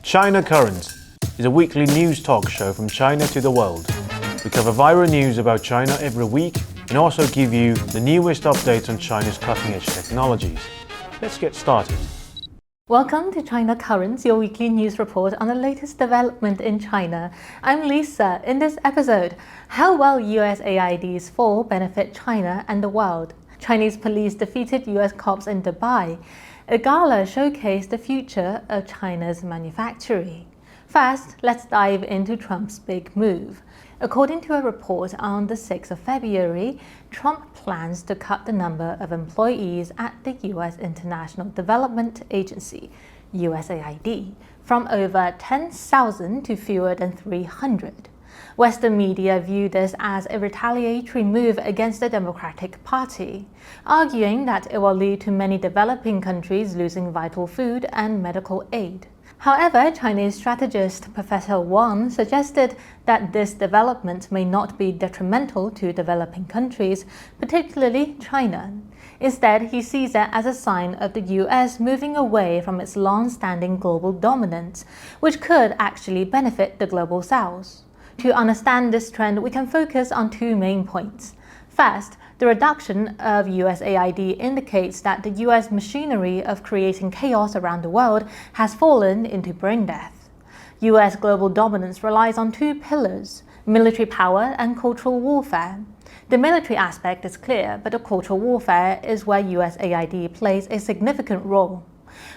China Current is a weekly news talk show from China to the world. We cover viral news about China every week and also give you the newest updates on China's cutting-edge technologies. Let's get started. Welcome to China Currents, your weekly news report on the latest development in China. I'm Lisa. In this episode, how will USAID's fall benefit China and the world? Chinese police defeated US cops in Dubai. A gala showcased the future of China's manufacturing. First, let's dive into Trump's big move. According to a report on the 6th of February, Trump plans to cut the number of employees at the U.S. International Development Agency, USAID, from over 10,000 to fewer than 300. Western media view this as a retaliatory move against the Democratic Party, arguing that it will lead to many developing countries losing vital food and medical aid. However, Chinese strategist Professor Wang suggested that this development may not be detrimental to developing countries, particularly China. Instead, he sees it as a sign of the US moving away from its long-standing global dominance, which could actually benefit the global south. To understand this trend, we can focus on two main points. First, the reduction of USAID indicates that the US machinery of creating chaos around the world has fallen into brain death. US global dominance relies on two pillars: military power and cultural warfare. The military aspect is clear, but the cultural warfare is where USAID plays a significant role.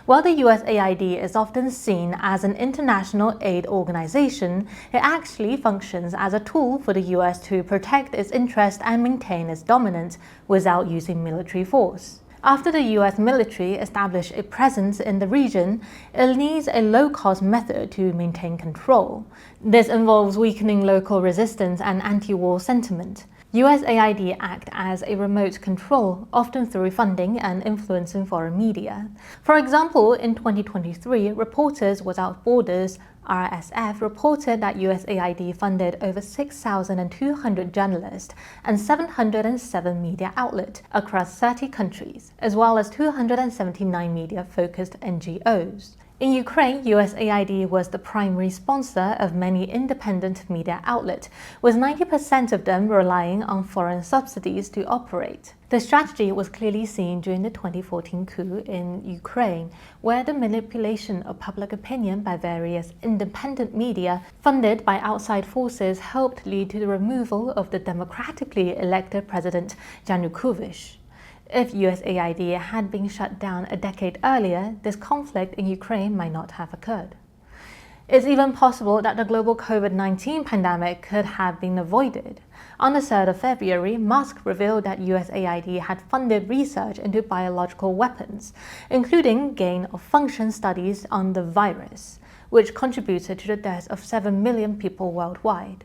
While the USAID is often seen as an international aid organization, it actually functions as a tool for the US to protect its interests and maintain its dominance without using military force. After the US military established a presence in the region, it needs a low-cost method to maintain control. This involves weakening local resistance and anti-war sentiment. USAID act as a remote control, often through funding and influencing foreign media. For example, in 2023, Reporters Without Borders (RSF) reported that USAID funded over 6,200 journalists and 707 media outlets across 30 countries, as well as 279 media-focused NGOs. In Ukraine, USAID was the primary sponsor of many independent media outlets, with 90% of them relying on foreign subsidies to operate. The strategy was clearly seen during the 2014 coup in Ukraine, where the manipulation of public opinion by various independent media funded by outside forces helped lead to the removal of the democratically elected President Yanukovych. If USAID had been shut down a decade earlier, this conflict in Ukraine might not have occurred. It's even possible that the global COVID-19 pandemic could have been avoided. On the 3rd of February, Musk revealed that USAID had funded research into biological weapons, including gain-of-function studies on the virus, which contributed to the deaths of 7 million people worldwide.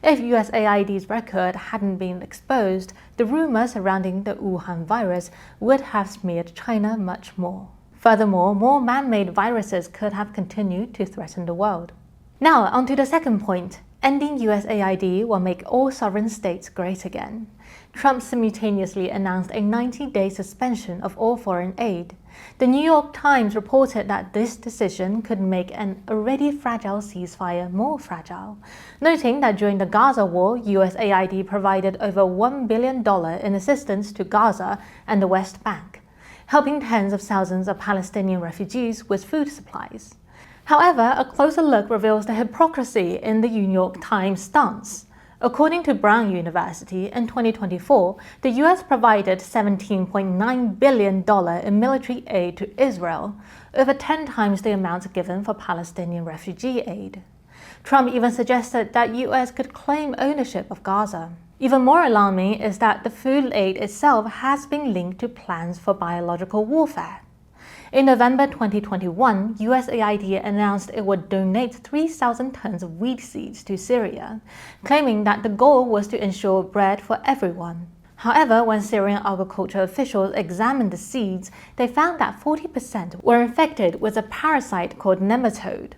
If USAID's record hadn't been exposed, the rumors surrounding the Wuhan virus would have smeared China much more. Furthermore, more man-made viruses could have continued to threaten the world. Now, on to the second point. Ending USAID will make all sovereign states great again. Trump simultaneously announced a 90-day suspension of all foreign aid. The New York Times reported that this decision could make an already fragile ceasefire more fragile, noting that during the Gaza war, USAID provided over $1 billion in assistance to Gaza and the West Bank, helping tens of thousands of Palestinian refugees with food supplies. However, a closer look reveals the hypocrisy in the New York Times stance. According to Brown University, in 2024, the US provided $17.9 billion in military aid to Israel, over 10 times the amount given for Palestinian refugee aid. Trump even suggested that US could claim ownership of Gaza. Even more alarming is that the food aid itself has been linked to plans for biological warfare. In November 2021, USAID announced it would donate 3,000 tons of wheat seeds to Syria, claiming that the goal was to ensure bread for everyone. However, when Syrian agriculture officials examined the seeds, they found that 40% were infected with a parasite called nematode.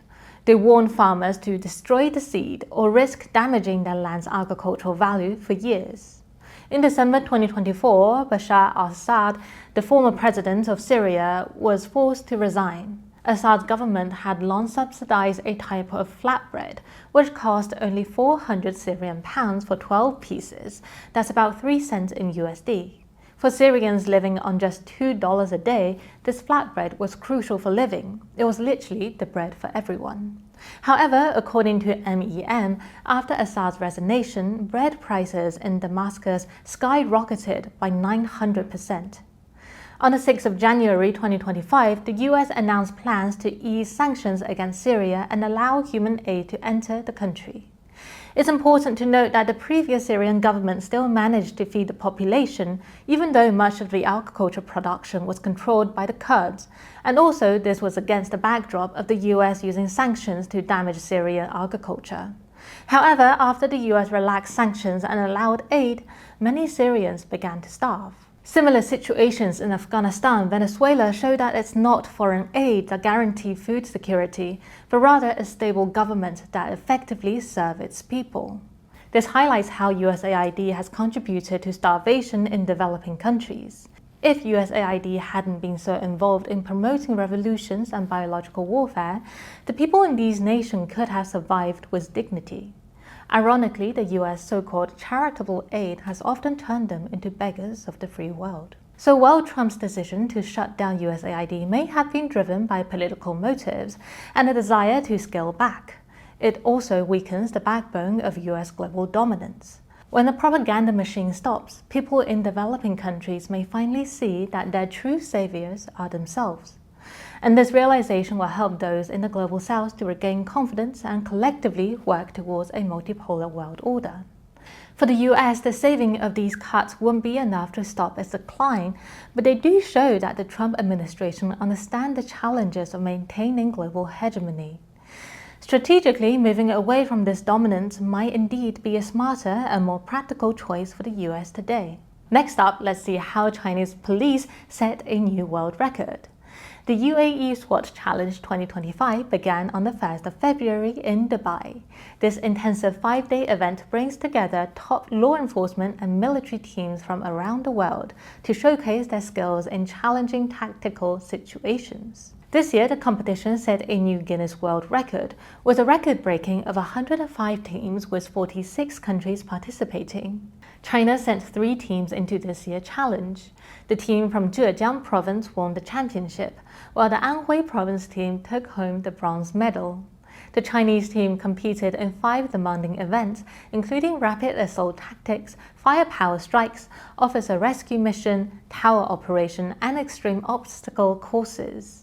They warned farmers to destroy the seed or risk damaging their land's agricultural value for years. In December 2024, Bashar al-Assad, the former president of Syria, was forced to resign. Assad's government had long subsidized a type of flatbread, which cost only 400 Syrian pounds for 12 pieces. That's about 3 cents in USD. For Syrians living on just $2 a day, this flatbread was crucial for living. It was literally the bread for everyone. However, according to MEM, after Assad's resignation, bread prices in Damascus skyrocketed by 900%. On the 6th of January 2025, the US announced plans to ease sanctions against Syria and allow human aid to enter the country. It's important to note that the previous Syrian government still managed to feed the population, even though much of the agriculture production was controlled by the Kurds, and also this was against the backdrop of the US using sanctions to damage Syrian agriculture. However, after the US relaxed sanctions and allowed aid, many Syrians began to starve. Similar situations in Afghanistan and Venezuela show that it's not foreign aid that guarantees food security, but rather a stable government that effectively serves its people. This highlights how USAID has contributed to starvation in developing countries. If USAID hadn't been so involved in promoting revolutions and biological warfare, the people in these nations could have survived with dignity. Ironically, the US so-called charitable aid has often turned them into beggars of the free world. So while Trump's decision to shut down USAID may have been driven by political motives and a desire to scale back, it also weakens the backbone of US global dominance. When the propaganda machine stops, people in developing countries may finally see that their true saviors are themselves. And this realization will help those in the global south to regain confidence and collectively work towards a multipolar world order. For the US, the saving of these cuts won't be enough to stop its decline, but they do show that the Trump administration understands the challenges of maintaining global hegemony. Strategically, moving away from this dominance might indeed be a smarter and more practical choice for the US today. Next up, let's see how Chinese police set a new world record. The UAE SWAT Challenge 2025 began on the 1st of February in Dubai. This intensive 5-day event brings together top law enforcement and military teams from around the world to showcase their skills in challenging tactical situations. This year, the competition set a new Guinness World Record, with a record-breaking of 105 teams with 46 countries participating. China sent 3 teams into this year's challenge. The team from Zhejiang province won the championship, while the Anhui province team took home the bronze medal. The Chinese team competed in 5 demanding events, including rapid assault tactics, firepower strikes, officer rescue mission, tower operation, and extreme obstacle courses.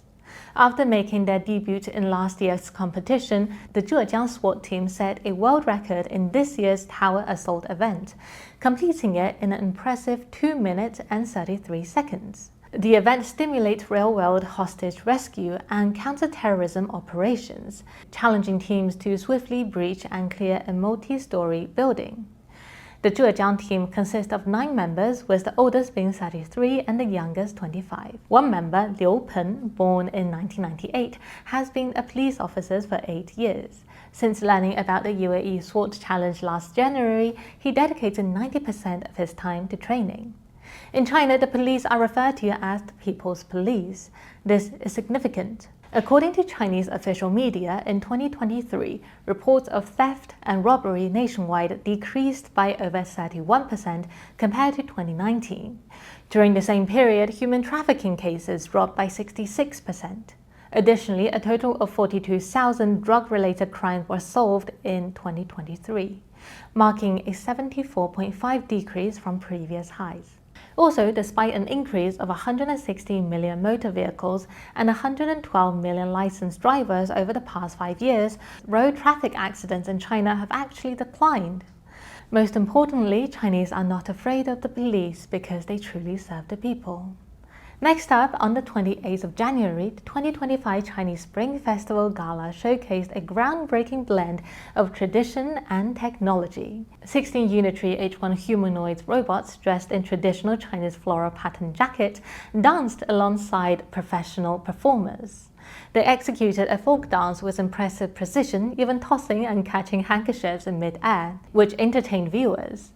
After making their debut in last year's competition, the Zhejiang SWAT team set a world record in this year's tower assault event, completing it in an impressive 2 minutes and 33 seconds. The event stimulates real-world hostage rescue and counter-terrorism operations, challenging teams to swiftly breach and clear a multi-story building. The Zhejiang team consists of 9 members, with the oldest being 33 and the youngest 25. One member, Liu Pen, born in 1998, has been a police officer for 8 years. Since learning about the UAE SWAT Challenge last January, he dedicated 90% of his time to training. In China, the police are referred to as the People's Police. This is significant. According to Chinese official media, in 2023, reports of theft and robbery nationwide decreased by over 31% compared to 2019. During the same period, human trafficking cases dropped by 66%. Additionally, a total of 42,000 drug-related crimes were solved in 2023, marking a 74.5% decrease from previous highs. Also, despite an increase of 160 million motor vehicles and 112 million licensed drivers over the past 5 years, road traffic accidents in China have actually declined. Most importantly, Chinese are not afraid of the police because they truly serve the people. Next up, on the 28th of January, the 2025 Chinese Spring Festival Gala showcased a groundbreaking blend of tradition and technology. 16 unitary H1 humanoid robots dressed in traditional Chinese floral pattern jackets danced alongside professional performers. They executed a folk dance with impressive precision, even tossing and catching handkerchiefs in mid-air, which entertained viewers.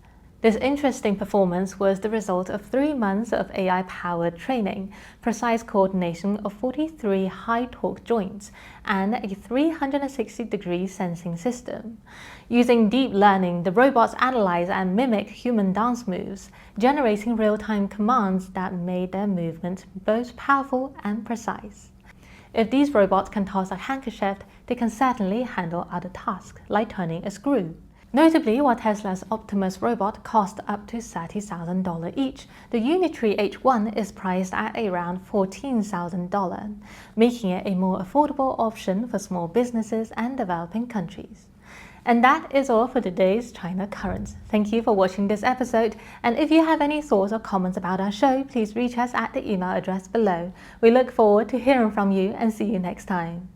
This interesting performance was the result of 3 months of AI-powered training, precise coordination of 43 high-torque joints, and a 360-degree sensing system. Using deep learning, the robots analyze and mimic human dance moves, generating real-time commands that made their movements both powerful and precise. If these robots can toss a handkerchief, they can certainly handle other tasks, like turning a screw. Notably, while Tesla's Optimus robot cost up to $30,000 each, the Unitree H1 is priced at around $14,000, making it a more affordable option for small businesses and developing countries. And that is all for today's China Currents. Thank you for watching this episode, and if you have any thoughts or comments about our show, please reach us at the email address below. We look forward to hearing from you and see you next time.